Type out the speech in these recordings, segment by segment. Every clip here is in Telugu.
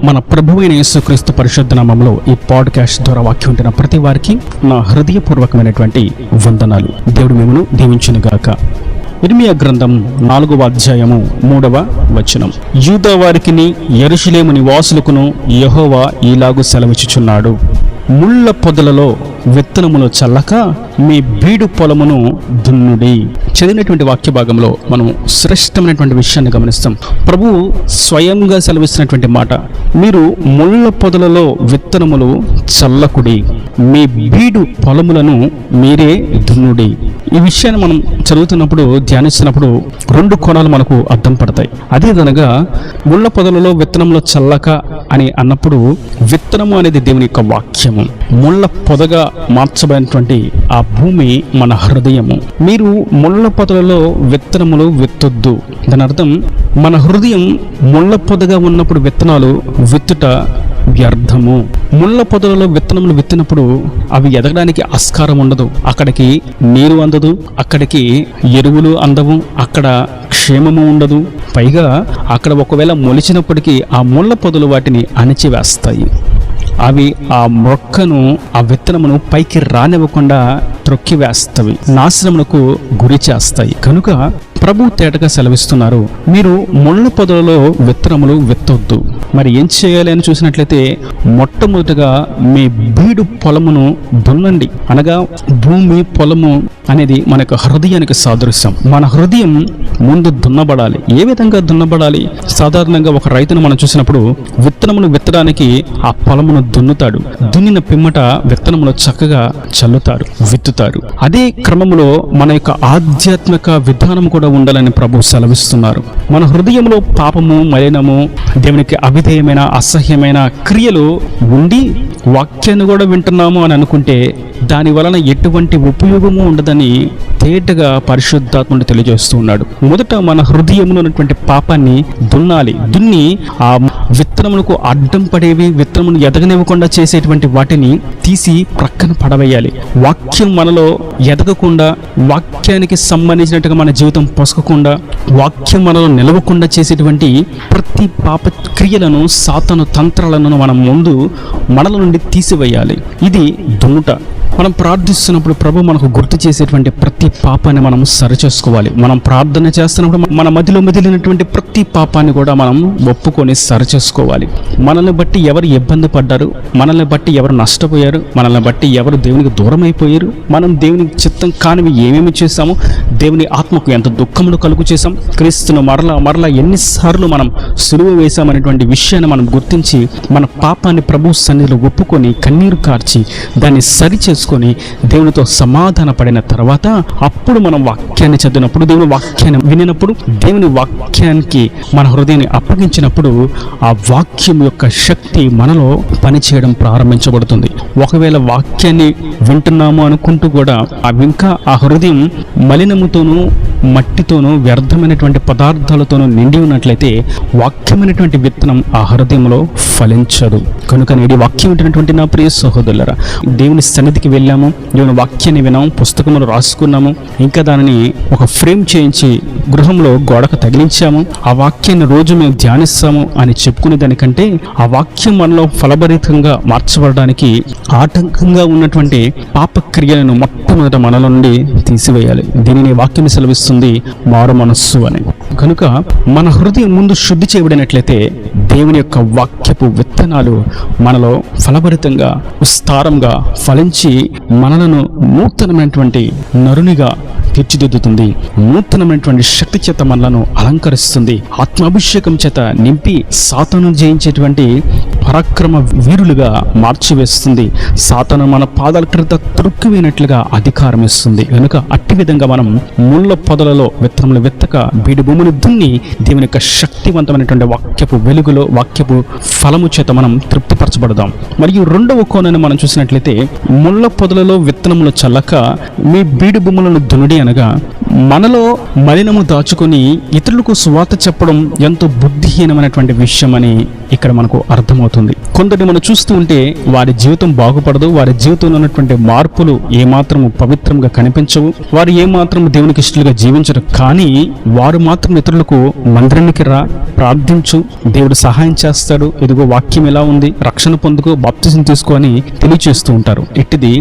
మన ప్రభువైన యేసుక్రీస్తు పరిశుద్ధ నామములో ఈ పాడ్కాస్ట్ ద్వారా వాక్యం ఉంటున్న ప్రతి వారికి నా హృదయపూర్వకమైనటువంటి వందనాలు. దేవుడు మిమ్మును దీవించునుగాక. ఇర్మియా గ్రంథం 4వ అధ్యాయము 3వ వచనం. యూదా వారికిని యెరూషలేము నివాసులకును యెహోవా ఈలాగు సెలవిచ్చుచున్నాడు, ముళ్ళ పొదలలో విత్తనములు చల్లక మీ బీడు పొలమును దున్నుడి. చదివినటువంటి వాక్య భాగంలో మనం శ్రేష్టమైనటువంటి విషయాన్ని గమనిస్తాం. ప్రభువు స్వయంగా సెలవిస్తున్నటువంటి మాట, మీరు ముళ్ళ పొదలలో విత్తనములు చల్లకుడి, మీ బీడు పొలములను మీరే దున్నుడి. ఈ విషయాన్ని మనం చదువుతున్నప్పుడు, ధ్యానిస్తున్నప్పుడు రెండు కోణాలు మనకు అర్థం పడతాయి. అదేదనగా ముళ్ళ పొదలలో విత్తనములు చల్లక అని అన్నప్పుడు, విత్తనము అనేది దేవుని యొక్క వాక్యము. ముళ్ళ పొదగా మార్చబడినటువంటి ఆ భూమి మన హృదయము. మీరు ముళ్ళ పొదలలో విత్తనములు విత్తొద్దు. దాని అర్థం, మన హృదయం ముళ్ళ పొదగా ఉన్నప్పుడు విత్తనాలు విత్తుట వ్యర్థము. ముళ్ళ పొదలలో విత్తనములు విత్తినప్పుడు అవి ఎదగడానికి ఆస్కారం ఉండదు. అక్కడికి నీరు అందదు, అక్కడికి ఎరువులు అందవు, అక్కడ క్షేమము ఉండదు. పైగా అక్కడ ఒకవేళ మొలిచినప్పటికీ ఆ ముళ్ళ పొదలు వాటిని అణిచివేస్తాయి. అవి ఆ మొక్కను, ఆ విత్తనమును పైకి రానివ్వకుండా త్రొక్కివేస్తవి, నాశనమునకు గురి చేస్తాయి. కనుక ప్రభు తేటగా సెలవిస్తున్నారు, మీరు ముళ్ళ పొదలలో విత్తనములు విత్తొద్దు. మరి ఏం చేయాలి అని చూసినట్లయితే, మొట్టమొదటిగా మీ బీడు పొలమును దున్నండి. అనగా భూమి, పొలము అనేది మన యొక్క హృదయానికి సాదృశ్యం. మన హృదయం ముందు దున్నబడాలి. ఏ విధంగా దున్నబడాలి? సాధారణంగా ఒక రైతును మనం చూసినప్పుడు విత్తనమును విత్తడానికి ఆ పొలమును దున్నుతాడు. దున్నిన పిమ్మట విత్తనములు చక్కగా చల్లుతారు, విత్తుతారు. అదే క్రమంలో మన యొక్క ఆధ్యాత్మిక విధానం కూడా ఉండాలని ప్రభు సెలవిస్తున్నారు. మన హృదయంలో పాపము, మలినము, దేవునికి అవిధేయమైన, అసహ్యమైన క్రియలు ఉండి వాక్యాన్ని కూడా వింటున్నాము అని అనుకుంటే దాని వలన ఎటువంటి ఉపయోగము ఉండదని తేటగా పరిశుద్ధాత్ముడు తెలియజేస్తూ ఉన్నాడు. మొదట మన హృదయంలో ఉన్నటువంటి పాపాన్ని దున్నాలి. దున్ని ఆ విత్తనములకు అడ్డం పడేవి, విత్తనమును ఎదగనివ్వకుండా చేసేటువంటి వాటిని తీసి ప్రక్కన పడవేయాలి. వాక్యం మనలో ఎదగకుండా, వాక్యానికి సంబంధించినట్టుగా మన జీవితం పొసగకుండా, వాక్యం మనలో నిలవకుండా చేసేటువంటి ప్రతి పాప క్రియలను, సాతాను తంత్రాలను మనం ముందు మనల నుండి తీసివేయాలి. ఇది దున్నుట. మనం ప్రార్థిస్తున్నప్పుడు ప్రభు మనకు గుర్తు చేసేటువంటి ప్రతి పాపాన్ని మనం సరిచేసుకోవాలి. మనం ప్రార్థన చేస్తున్నప్పుడు మన మధ్యలో మెదిలినటువంటి ప్రతి పాపాన్ని కూడా మనం ఒప్పుకొని సరిచేసుకోవాలి. మనల్ని బట్టి ఎవరు ఇబ్బంది పడ్డారు, మనల్ని బట్టి ఎవరు నష్టపోయారు, మనల్ని బట్టి ఎవరు దేవునికి దూరం అయిపోయారు, మనం దేవునికి చిత్తం కానివి ఏమేమి చేశాము, దేవుని ఆత్మకు ఎంత దుఃఖమును కలుగు చేశాం, క్రీస్తును మరలా ఎన్నిసార్లు మనం సులువ వేశామనేటువంటి విషయాన్ని మనం గుర్తించి మన పాపాన్ని ప్రభు సన్నిధిలో ఒప్పుకొని కన్నీరు కార్చి దాన్ని సరిచేసుకొని దేవునితో సమాధాన పడిన తర్వాత అప్పుడు మనం వాక్యాన్ని చదివినప్పుడు, దేవుని వాక్యాన్ని వినినప్పుడు, దేవుని వాక్యానికి మన హృదయాన్ని అప్పగించినప్పుడు ఆ వాక్యం యొక్క శక్తి మనలో పనిచేయడం ప్రారంభించబడుతుంది. ఒకవేళ వాక్యాన్ని వింటున్నాము అనుకుంటూ కూడా ఇంకా ఆ హృదయం మలినముతోనూ, మట్టితోనూ, వ్యర్థమైనటువంటి పదార్థాలతోనూ నిండి ఉన్నట్లయితే వాక్యమైనటువంటి విత్తనం ఆ హృదయంలో ఫలించదు. కనుక నేటి వాక్యం వింటున్నటువంటి నా ప్రియ సహోదరులారా, దేవుని సన్నిధికి వెళ్ళాము, దేవుని వాక్యాన్ని వినాము, పుస్తకంలో రాసుకున్నాము, ఇంకా దానిని ఒక ఫ్రేమ్ చేయించి గృహంలో గోడకు తగిలించాము, ఆ వాక్యాన్ని రోజు మేము ధ్యానిస్తాము అని చెప్పుకునే దానికంటే ఆ వాక్యం మనలో ఫలభరితంగా మార్చబడడానికి ఆటంకంగా ఉన్నటువంటి పాపక్రియలను మొట్టమొదట మనల నుండి తీసివేయాలి. దీనిని వాక్యం సెలవిస్తుంది, మారు మనస్సు అని. కనుక మన హృదయం ముందు శుద్ధి చేయబడినట్లయితే దేవుని యొక్క వాక్యపు విత్తనాలు మనలో ఫలభరితంగా, విస్తారంగా ఫలించి మనలను నూతనమైనటువంటి నరునిగా తీర్చిదిద్దుతుంది. నూతనమైనటువంటి శక్తి చేత మనలను అలంకరిస్తుంది. ఆత్మాభిషేకం చేత నింపి సాతాను జయించేటువంటి పరాక్రమ వీరులుగా మార్చివేస్తుంది. సాతాను మన పాదాల క్రింద త్రొక్కివేయనట్లుగా అధికారం ఇస్తుంది. కనుక అట్టి విధంగా మనం ముళ్ళ పొదలలో విత్తనములు విత్తక బీడు భూమిని దున్ని దేవుని యొక్క శక్తివంతమైనటువంటి వాక్యపు వెలుగులో, వాక్యపు ఫలము చేత మనం తృప్తిపరచబడదాం. మరియు రెండవ కోణాన్ని మనం చూసినట్లయితే, ముళ్ళ పొదలలో విత్తనములు చల్లక మీ బీడు భూములను దునుడి అనగా మనలో మలినము దాచుకొని ఇతరులకు సువార్త చెప్పడం ఎంతో బుద్ధిహీనమైనటువంటి విషయం అని ఇక్కడ మనకు అర్థమవుతుంది. కొందరిని మనం చూస్తూ ఉంటే వారి జీవితం బాగుపడదు, వారి జీవితంలో ఉన్నటువంటి మార్పులు ఏమాత్రము పవిత్రంగా కనిపించవు, వారు ఏమాత్రం దేవునికి ఇష్టలుగా జీవించరు. కానీ వారు మాత్రం ఇతరులకు మందిరానికి రా, ప్రార్థించు, దేవుడు సహాయం చేస్తాడు, ఇదిగో వాక్యం ఎలా ఉంది, రక్షణ పొందుకో, బాప్తిజం తీసుకో అని తెలియచేస్తూ ఉంటారు. ఇట్టిది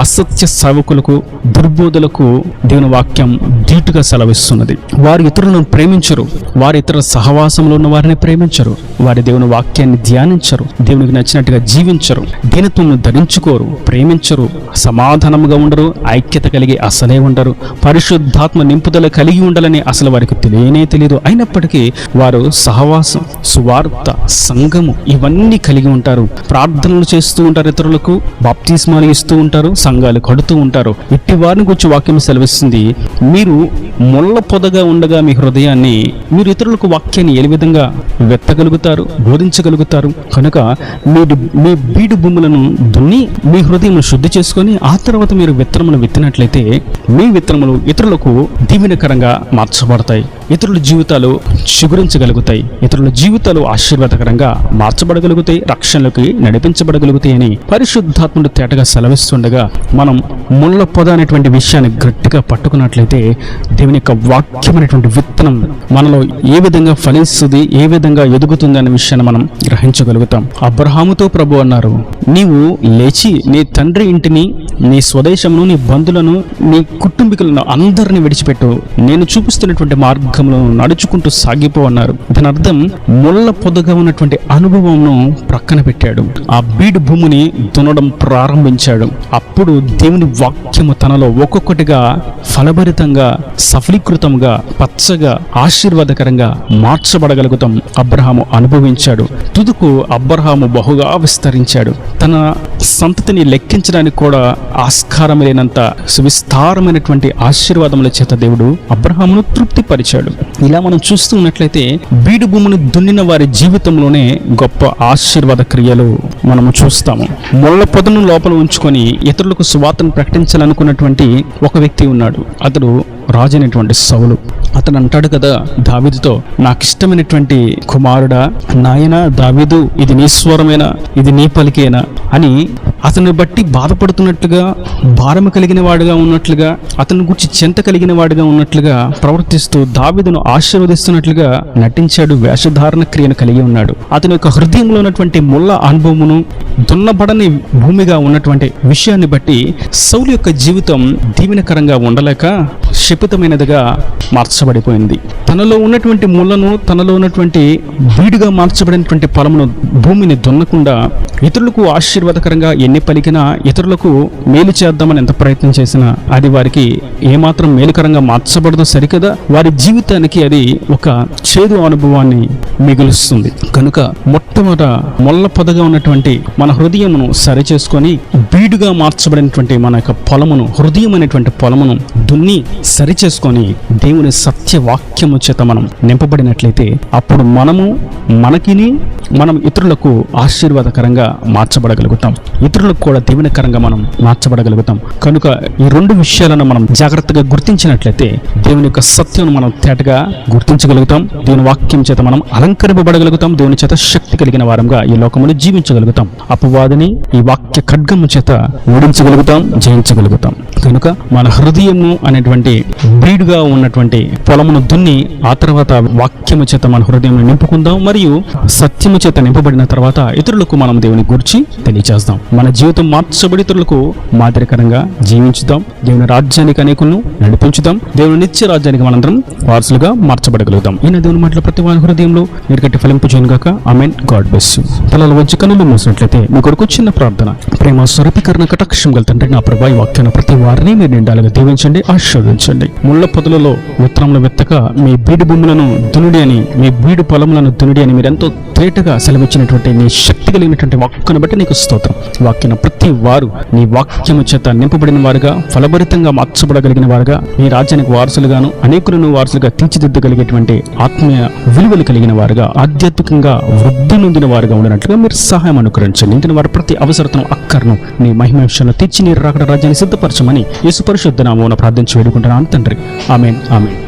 అసత్య సేవకులకు, దుర్బోధులకు దేవుని వాక్యం ధీటుగా సెలవిస్తున్నది. వారు ఇతరులను ప్రేమించరు, వారి ఇతరుల సహవాసంలో ఉన్న వారిని ప్రేమించరు, వారి దేవుని వాక్యాన్ని ధ్యానించరు, దేవునికి నచ్చినట్టుగా జీవించరు, దీనత్వం ధరించుకోరు, ప్రేమించరు, సమాధానముగా ఉండరు, ఐక్యత కలిగి అసలే ఉండరు, పరిశుద్ధాత్మ నింపుదల కలిగి ఉండాలని అసలు వారికి తెలియదు. అయినప్పటికీ వారు సహవాసం, సువార్త, సంఘము ఇవన్నీ కలిగి ఉంటారు, ప్రార్థనలు చేస్తూ ఉంటారు, ఇతరులకు బాప్తిస్మాలు ఇస్తూ ఉంటారు, సంఘాలు కడుతూ ఉంటారు. ఇట్టి వారిని గురించి వాక్యం సెలవిస్తుంది, మీరు ముళ్ళ పొదగా ఉండగా మీ హృదయాన్ని మీరు ఇతరులకు వాక్యాన్ని ఏ విధంగా వెత్తగలుగుతారు, బోధించగలుగుతారు. కనుక మీ బీడు భూములను దున్ని మీ హృదయం శుద్ధి చేసుకొని ఆ తర్వాత మీరు విత్తనములు విత్తినట్లయితే మీ విత్తనములు ఇతరులకు దీవెనకరంగా మార్చబడతాయి, ఇతరుల జీవితాలు చిగురించగలుగుతాయి, ఇతరుల జీవితాలు ఆశీర్వాదకరంగా మార్చబడగలుగుతాయి, రక్షణలోకి నడిపించబడగలుగుతాయి అని పరిశుద్ధాత్ముడు తేటగా సెలవిస్తుండగా మనం ముళ్ళ పొద అనేటువంటి విషయాన్ని గట్టిగా పట్టుకున్నట్లయితే దేవుని యొక్క వాక్యం అనేటువంటి విత్తనం మనలో ఏ విధంగా ఫలిస్తుంది, ఏ విధంగా ఎదుగుతుంది అనే విషయాన్ని మనం గ్రహించగలుగుతాం. అబ్రహాముతో ప్రభు అన్నారు, నీవు లేచి నీ తండ్రి ఇంటిని, నీ స్వదేశమును, నీ బంధువులను, నీ కుటుంబీకులను అందరిని విడిచిపెట్టు, నేను చూపిస్తున్నటువంటి మార్గంలో నడుచుకుంటూ సాగిపో అన్నారు. దాని అర్థం ముళ్ళ పొదగా ఉన్నటువంటి అనుభవంను ప్రక్కన పెట్టాడు, ఆ బీడు భూమిని దున్నడం ప్రారంభించాడు. అప్పుడు దేవుని వాక్యము తనలో ఒక్కొక్కటిగా ఫలభరితంగా, సఫలీకృతంగా, పచ్చగా, ఆశీర్వాదకరంగా మార్చబడగలుగుతాం అబ్రహాము అనుభవించాడు. తుదుకు అబ్రహాము బహుగా విస్తరించాడు. తన సంతతిని లెక్కించడానికి కూడా ఆస్కారం లేనంత సువిస్తారమైనటువంటి ఆశీర్వాదముల చేత దేవుడు అబ్రహామును తృప్తిపరిచాడు. ఇలా మనం చూస్తూ ఉన్నట్లయితే బీడు భూమిని దున్నిన వారి జీవితంలోనే గొప్ప ఆశీర్వాద క్రియలు మనము చూస్తాము. ముళ్ళ పొదను లోపల ఉంచుకొని ఇతరులకు సువార్తను ప్రకటించాలనుకున్నటువంటి ఒక వ్యక్తి ఉన్నాడు. అతడు రాజు అయినటువంటి సౌలు. అతను అంటాడు కదా దావీదుతో, నాకు ఇష్టమైనటువంటి కుమారుడా, నాయనా దావీదు, ఇది నీ స్వరమేనా, ఇది నీ పలికేనా అని అతన్ని బట్టి బాధపడుతున్నట్లుగా, భారము కలిగిన వాడుగా ఉన్నట్లుగా, అతని గురించి చింత కలిగిన వాడుగా ఉన్నట్లుగా ప్రవర్తిస్తూ దావీదును ఆశీర్వదిస్తున్నట్లుగా నటించాడు. వేషధారణ క్రియను కలిగి ఉన్నాడు. అతని యొక్క హృదయంలో ఉన్నటువంటి ముళ్ళ అనుభవమును, దున్నబడని భూమిగా ఉన్నటువంటి విషయాన్ని బట్టి సౌలు యొక్క జీవితం దీవెనకరంగా ఉండలేక శపితమైనదిగా మార్చబడిపోయింది. తనలో ఉన్నటువంటి ముళ్ళను, తనలో ఉన్నటువంటి బీడుగా మార్చబడినటువంటి పొలమును, భూమిని దున్నకుండా ఇతరులకు ఆశీర్వాదకరంగా ఎన్ని పలికినా, ఇతరులకు మేలు చేద్దామని ఎంత ప్రయత్నం చేసినా అది వారికి ఏమాత్రం మేలుకరంగా మార్చబడదు సరికదా, వారి జీవితానికి అది ఒక చేదు అనుభవాన్ని మిగులుస్తుంది. కనుక మొట్టమొదట ముళ్ళ పొదగా ఉన్నటువంటి మన హృదయమును సరిచేసుకొని బీడుగా మార్చబడినటువంటి మన యొక్క పొలమును, హృదయం అనేటువంటి పొలమును దున్ని సరిచేసుకొని దేవుని సత్య వాక్యము చేత మనం నింపబడినట్లయితే అప్పుడు మనకిని మనం ఇతరులకు ఆశీర్వాదకరంగా మార్చబడగలుగుతాం, ఇతరులకు కూడా దీవెనకరంగా మనం మార్చబడగలుగుతాం. కనుక ఈ రెండు విషయాలను మనం జాగ్రత్తగా గుర్తించినట్లయితే దేవుని యొక్క సత్యం మనం తేటగా గుర్తించగలుగుతాం, దేవుని వాక్యం చేత మనం అలంకరింపబడగలుగుతాం, దేవుని చేత శక్తి కలిగిన వారంగా ఈ లోకమును జీవించగలుగుతాం, అపవాదిని ఈ వాక్య ఖడ్గము చేత ఓడించగలుగుతాం, జయించగలుగుతాం. కనుక మన హృదయము అనేటువంటి బీడుగా ఉన్నటువంటి పొలమును దున్ని ఆ తర్వాత వాక్యము చేత మన హృదయం నింపుకుందాం, మరియు సత్యము చేత నింపబడిన తర్వాత ఇతరులకు మనం దేవుని గురించి తెలియజేస్తాం. మన జీవితం మార్చబడి ఇతరులకు మాదిరికరంగా జీవించుదాం, దేవుని రాజ్యానికి అనేకులను నడిపించుదాం, దేవుని నిత్య రాజ్యానికి మనందరం వారసులుగా మార్చబడగలుగుతాం. ఈయన దేవుని మాటల ప్రతి వారి హృదయంలో నీరుగట్టి ఫలింపు చేయను గాక. ఆమేన్. God bless you. తలలు వంచి కన్నులు మూసినట్లయితే మీ కొరకు చిన్న ప్రార్థన. ప్రేమ స్వరూపీకరణ కటాక్షం గల తండ్రి, నా ప్రభు ఈ వాక్యాన్ని ప్రతి వారిని మీరు నిండాలుగా దీవించండి, ఆశీర్వదించండి. ముళ్ళ పొదలలో విత్తనములు విత్తక మీ బీడు భూములను దునుడి అని, మీ బీడు పొలములను దునుడి అని మీరు ఎంతో తేటగా సెలవిచ్చినటువంటి నీ శక్తి కలిగినటువంటి వాక్యాన్ని బట్టి నీకు స్తోత్రం. వాక్యాన్ని ప్రతి వారు నీ వాక్యము చేత నింపబడిన వారుగా, ఫలభరితంగా మార్చబడగలిగిన వారుగా, నీ రాజ్యానికి వారసులుగాను అనేకులను వారసులుగా తీర్చిదిద్దగలిగేటువంటి ఆత్మీయ విలువలు కలిగిన వారుగా, ఆధ్యాత్మికంగా వృద్ధి నొందిన వారుగా ఉండనట్లుగా మీరు సహాయం అనుగ్రహించండి. ఇంటిని వారి ప్రతి అవసరతను, అక్కర్ను నీ మహిమ విషయంలో తీర్చి నీ రాకడ రాజ్యాన్ని సిద్ధపరచమని యేసు పరిశుద్ధ నామమున ప్రార్థించి వేడుకుంటున్నాను తండ్రి. ఆమేన్. ఆమేన్.